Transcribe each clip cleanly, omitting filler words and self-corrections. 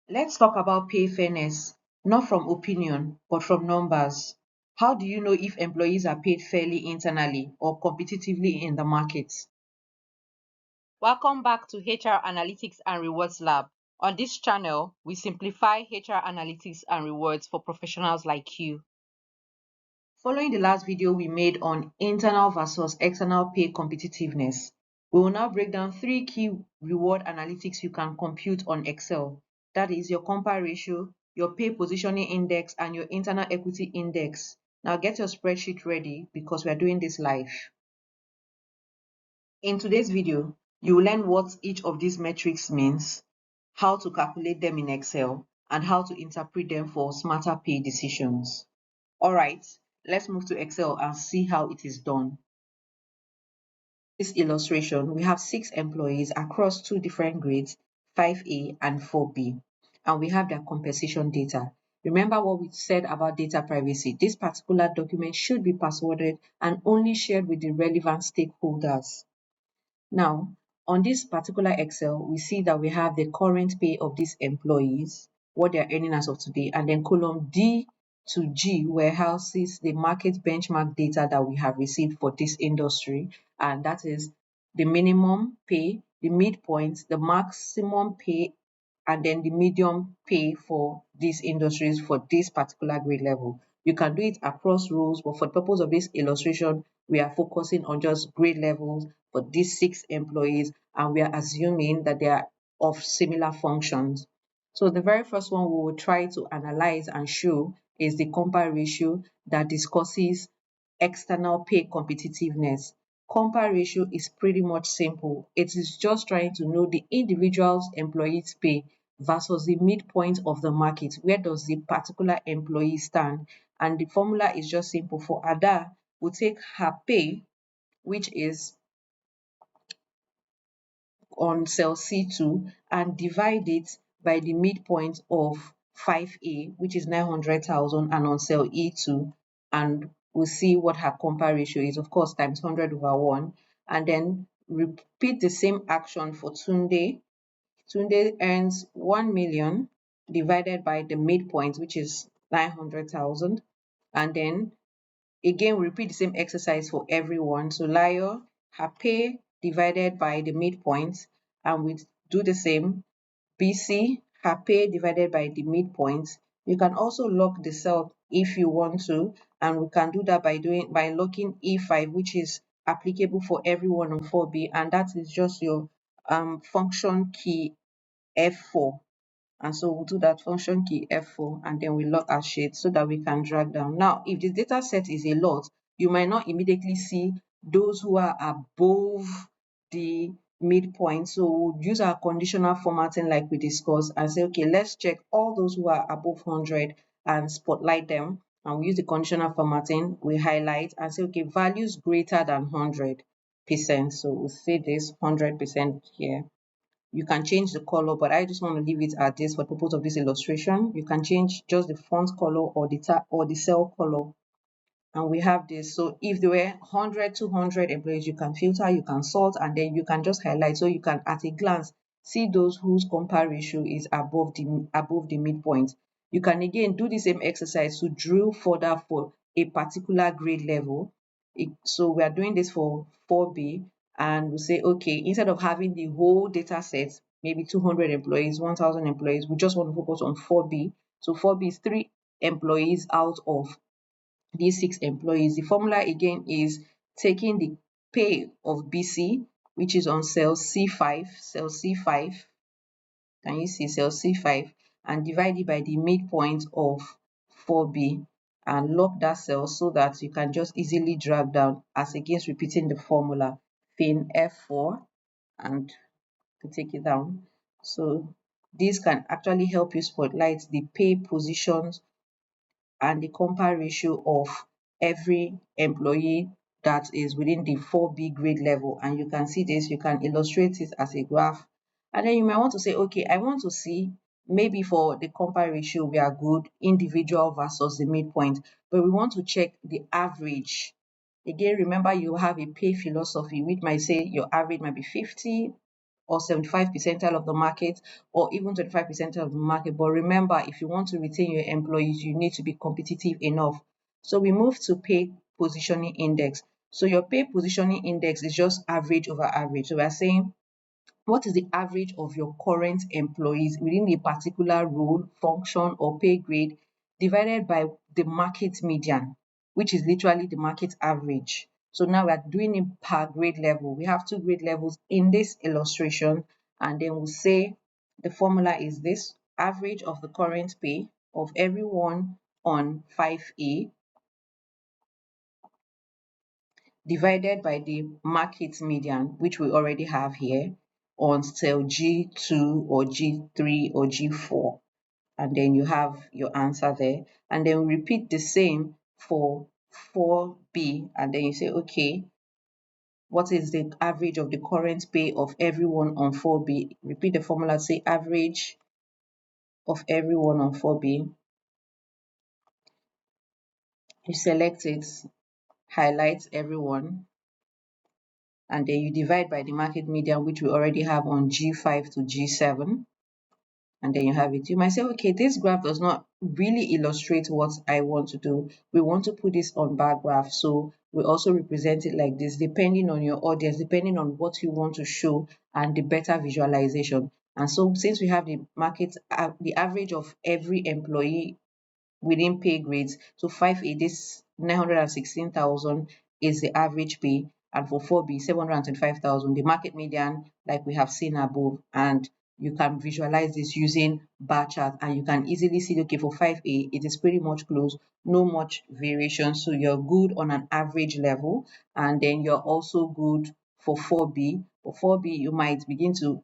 Let's talk about pay fairness, not from opinion, but from numbers. How do you know if employees are paid fairly internally or competitively in the market? Welcome back to HR Analytics and Rewards Lab. On this channel, we simplify HR analytics and rewards for professionals like you. Following the last video we made on internal versus external pay competitiveness, we will now break down three key reward analytics you can compute on Excel. That is your Compa-Ratio, your pay positioning index, and your internal equity index. Now get your spreadsheet ready because we are doing this live. In today's video, you will learn what each of these metrics means, how to calculate them in Excel, and how to interpret them for smarter pay decisions. Alright, let's move to Excel and see how it is done. This illustration, we have 6 employees across 2 different grades, 5A and 4B, and we have their compensation data. Remember what we said about data privacy. This particular document should be passworded and only shared with the relevant stakeholders. Now, on this particular Excel, we see that we have the current pay of these employees, what they are earning as of today, and then column D to G warehouses the market benchmark data that we have received for this industry, and that is the minimum pay, the midpoint, the maximum pay, and then the medium pay for these industries for this particular grade level. You can do it across roles, but for the purpose of this illustration, we are focusing on just grade levels for these 6 employees, and we are assuming that they are of similar functions. So the very first one we will try to analyze and show is the Compa-Ratio that discusses external pay competitiveness. Compa-Ratio is pretty much simple. It is just trying to know the individual's employee's pay versus the midpoint of the market. Where does the particular employee stand? And the formula is just simple. For Ada, we'll take her pay, which is on cell C2, and divide it by the midpoint of 5A, which is 900,000, and on cell E2, and we'll see what her Compa-Ratio is, of course, times 100 over 1, and then repeat the same action for Tunde. Tunde earns 1 million divided by the midpoint, which is 900,000, and then again, we repeat the same exercise for everyone. So Layo, her pay divided by the midpoint, and we do the same. BC, her pay divided by the midpoint. You can also lock the cell if you want to, and we can do that by locking E5, which is applicable for everyone on 4B, and that is just your function key F4. And so we'll do that function key F4, and then we lock our shade so that we can drag down. Now, if the data set is a lot, you might not immediately see those who are above the midpoint. So we'll use our conditional formatting like we discussed and say, okay, let's check all those who are above 100 and spotlight them. And we use the conditional formatting, we highlight and say, okay, values greater than 100%. So we'll say this 100% here. You can change the color, but I just want to leave it at this for the purpose of this illustration. You can change just the font color or the cell color, and we have this. So if there were 100, 200 employees, you can filter, you can sort, and then you can just highlight, so you can at a glance see those whose Compa-Ratio is above the midpoint. You can again do the same exercise to drill further for a particular grade level. So we are doing this for 4B, and we say, okay, instead of having the whole data set, maybe 200 employees, 1000 employees, we just want to focus on 4B. So 4B is 3 employees out of these 6 employees. The formula again is taking the pay of BC, which is on cell C5, can you see cell C5, and divide it by the midpoint of 4B, and lock that cell so that you can just easily drag down as against repeating the formula, fin F4, and to take it down. So this can actually help you spotlight the pay positions and the Compa-Ratio of every employee that is within the 4B grade level. And you can see this, you can illustrate it as a graph. And then you might want to say, okay, I want to see, maybe for the Compa-Ratio, we are good, individual versus the midpoint, but we want to check the average. Again, remember, you have a pay philosophy, which might say your average might be 50, or 75 percentile of the market, or even 25 percentile of the market. But remember, if you want to retain your employees, you need to be competitive enough. So we move to pay positioning index. So your pay positioning index is just average over average. So we are saying, what is the average of your current employees within a particular role, function, or pay grade divided by the market median, which is literally the market average. So now we are doing it per grade level. We have two grade levels in this illustration, and then we'll say the formula is this: average of the current pay of everyone on 5A divided by the market median, which we already have here, on cell G2 or G3 or G4. And then you have your answer there. And then repeat the same for 4B. And then you say, okay, what is the average of the current pay of everyone on 4B? Repeat the formula, say average of everyone on 4B. You select it, highlight everyone, and then you divide by the market median, which we already have on G5 to G7, and then you have it. You might say, okay, this graph does not really illustrate what I want to do. We want to put this on bar graph, so we also represent it like this, depending on your audience, depending on what you want to show, and the better visualization. And so since we have the market, the average of every employee within pay grades. So 5A, this 916,000 is the average pay, and for 4B, 725,000, the market median, like we have seen above. And you can visualize this using bar chart, and you can easily see, okay, for 5A, it is pretty much close, no much variation. So you're good on an average level, and then you're also good for 4B. For 4B, you might begin to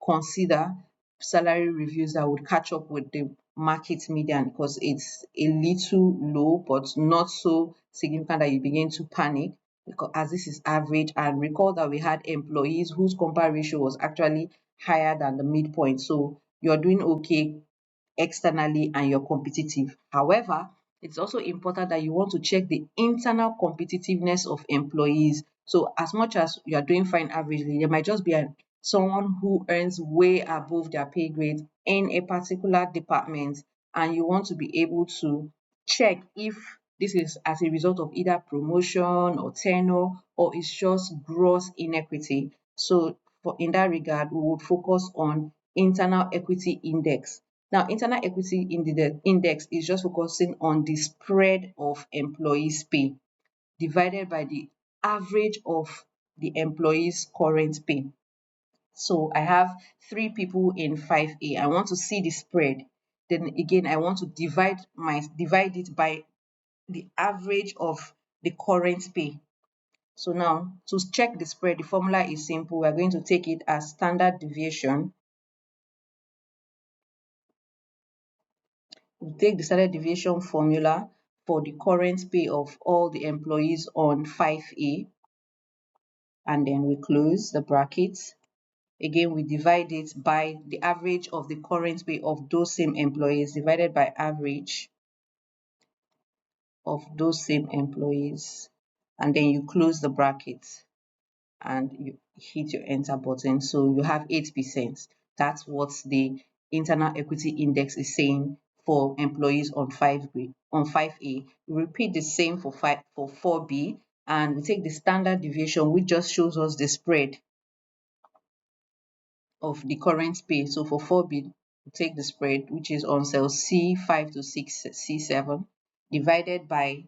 consider salary reviews that would catch up with the market median, because it's a little low but not so significant that you begin to panic, because as this is average. And recall that we had employees whose Compa-Ratio was actually higher than the midpoint, so you're doing okay externally and you're competitive. However, it's also important that you want to check the internal competitiveness of employees. So as much as you are doing fine averagely, there might just be someone who earns way above their pay grade in a particular department, and you want to be able to check if this is as a result of either promotion or tenure, or it's just gross inequity. So in that regard, we would focus on internal equity index. Now, internal equity index is just focusing on the spread of employees' pay divided by the average of the employees' current pay. So I have three people in 5A. I want to see the spread. Then again, I want to divide it by the average of the current pay. So now, to check the spread, the formula is simple. We're going to take it as standard deviation. We take the standard deviation formula for the current pay of all the employees on 5A, and then we close the brackets. Again, we divide it by the average of the current pay of those same employees divided by average of those same employees, and then you close the brackets and you hit your enter button. So you have 8%. That's what the internal equity index is saying for employees on 5A. We repeat the same for 4B, and we take the standard deviation, which just shows us the spread of the current pay. So for 4B, we take the spread, which is on cell C5 to C7, divided by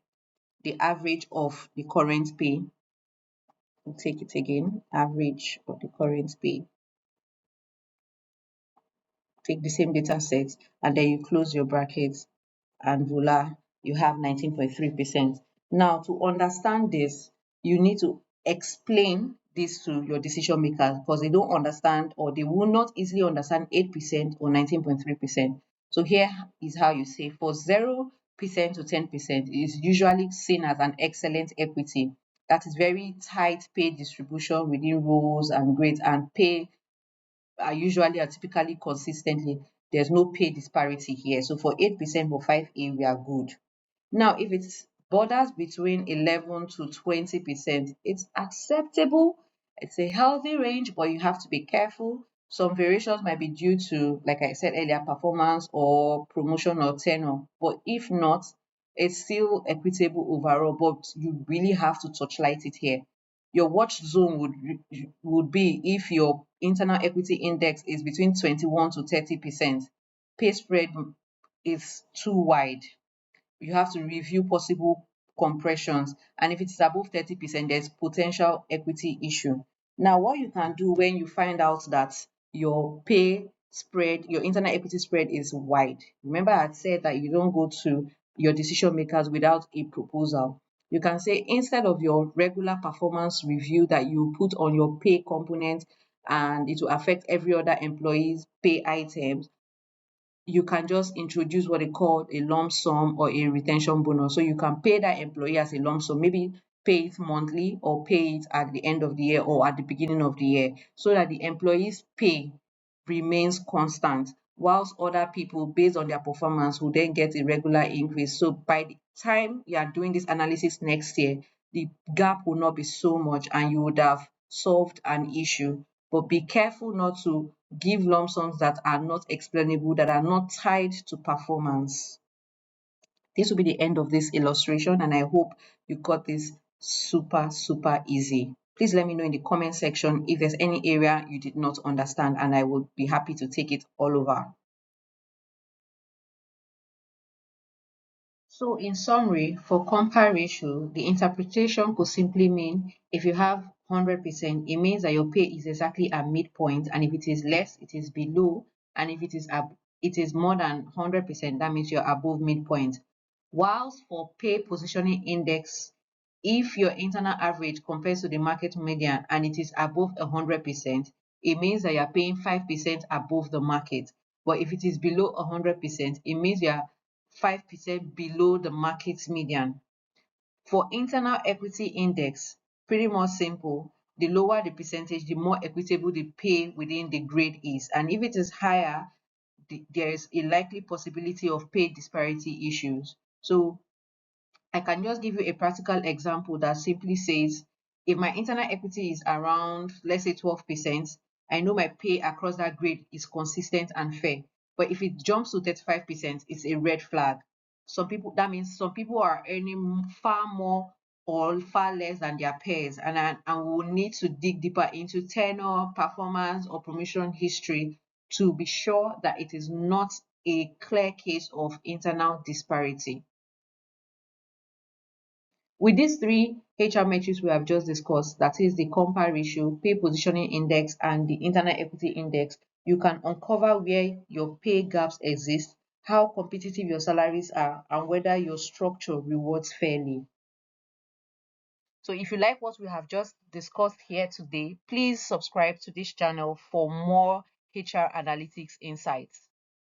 the average of the current pay. We'll take it again, average of the current pay. Take the same data set, and then you close your brackets, and voila, you have 19.3%. Now, to understand this, you need to explain this to your decision makers, because they don't understand, or they will not easily understand 8% or 19.3%. So here is how you say, for 0% to 10% is usually seen as an excellent equity. That is very tight pay distribution within roles and grades, and pay are usually are typically consistently. There's no pay disparity here. So for 8% for 5A, we are good. Now, if it's borders between 11 to 20%, it's acceptable. It's a healthy range, but you have to be careful. Some variations might be due to, like I said earlier, performance or promotion or tenure. But if not, it's still equitable overall, but you really have to touchlight it here. Your watch zone would be if your internal equity index is between 21 to 30%. Pay spread is too wide. You have to review possible compressions, and if it is above 30%, there's potential equity issue. Now, what you can do when you find out that your pay spread, your internal equity spread is wide, remember I had said that you don't go to your decision makers without a proposal. You can say, instead of your regular performance review that you put on your pay component and it will affect every other employee's pay items, you can just introduce what they call a lump sum or a retention bonus. So you can pay that employee as a lump sum, maybe pay it monthly or pay it at the end of the year or at the beginning of the year, so that the employee's pay remains constant, whilst other people, based on their performance, will then get a regular increase. So by the time you are doing this analysis next year, the gap will not be so much and you would have solved an issue. But be careful not to give lump sums that are not explainable, that are not tied to performance. This will be the end of this illustration, and I hope you got this super easy. Please let me know in the comment section if there's any area you did not understand, and I would be happy to take it all over. So in summary, for Compa-Ratio, the interpretation could simply mean if you have 100%, it means that your pay is exactly at midpoint, and if it is less, it is below, and if it is more than 100%, that means you're above midpoint. Whilst for pay positioning index, if your internal average compares to the market median and it is above 100%, it means that you're paying 5% above the market. But if it is below 100%, it means you're 5% below the market median. For internal equity index, pretty much simple. The lower the percentage, the more equitable the pay within the grade is. And if it is higher, there is a likely possibility of pay disparity issues. So I can just give you a practical example that simply says, if my internal equity is around, let's say 12%, I know my pay across that grade is consistent and fair. But if it jumps to 35%, it's a red flag. That means some people are earning far more or far less than their peers, and we will need to dig deeper into tenure, performance, or promotion history to be sure that it is not a clear case of internal disparity. With these three HR metrics we have just discussed, that is the Compa-Ratio, pay positioning index, and the internal equity index, you can uncover where your pay gaps exist, how competitive your salaries are, and whether your structure rewards fairly. So if you like what we have just discussed here today, please subscribe to this channel for more HR analytics insights.